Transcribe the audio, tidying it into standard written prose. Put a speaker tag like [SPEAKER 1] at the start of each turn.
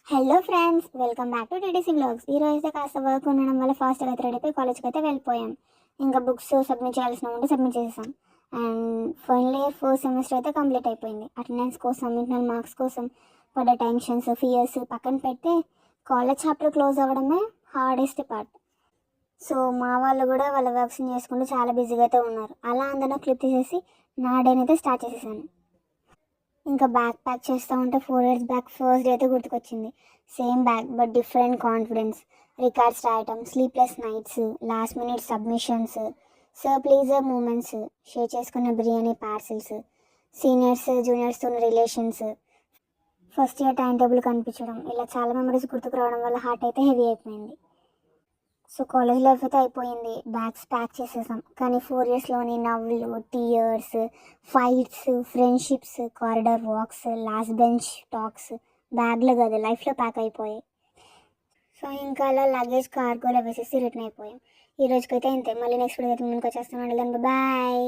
[SPEAKER 1] Hello friends, welcome back to TTC blogs. ఈరోజు అయితే కాస్త వర్క్ ఉండడం వల్ల ఫాస్ట్గా అయితే రెడీ అయిపోయి కాలేజ్కి అయితే వెళ్ళిపోయాం. ఇంకా బుక్స్ సబ్మిట్ చేయాల్సిన ఉంటే సబ్మిట్ చేసేసాం. And final year fourth semester అయితే కంప్లీట్ అయిపోయింది. అటెండెన్స్ కోసం, ఇంటర్నల్ మార్క్స్ కోసం పడ్డ టెన్షన్స్, ఫియర్స్ పక్కన పెడితే కాలేజ్ చాప్టర్ క్లోజ్ అవ్వడమే హార్డెస్ట్ పార్ట్. సో మా వాళ్ళు కూడా వాళ్ళ వర్క్స్ని చేసుకుంటూ చాలా బిజీగా అయితే ఉన్నారు. అలా అందరూ క్లిప్ తీసేసి నా డేని అయితే స్టార్ట్ చేసేసాను. ఇంకా బ్యాగ్ ప్యాక్ చేస్తూ ఉంటే 4 years బ్యాక్ ఫస్ట్ డే అయితే గుర్తుకొచ్చింది. Same bag but different confidence. Records రాయటం, sleepless nights, last minute submissions, surprise moments, share చేసుకున్న బిర్యానీ పార్సిల్స్, సీనియర్స్ జూనియర్స్తో ఉన్న relations, first year timetable కనిపించడం, ఇలా చాలా మెమరీస్ గుర్తుకు రావడం వల్ల హార్ట్ అయితే హెవీ అయిపోయింది. సో కాలేజ్ లైఫ్ అయితే అయిపోయింది, బ్యాగ్స్ ప్యాక్ చేసేసాం. కానీ 4 yearsలోని నవ్వులు, tears, fights, friendships, corridor walks, last bench talks బ్యాగ్లో కదా లైఫ్లో ప్యాక్ అయిపోయాయి. సో ఇంకా అలా లగేజ్ కార్గోలో వేసేసి రిటర్న్ అయిపోయాం. ఈ రోజుకైతే ఇంతే. మళ్ళీ నెక్స్ట్ వీడియో అయితే ముందుకు వచ్చేస్తాను. బాయ్.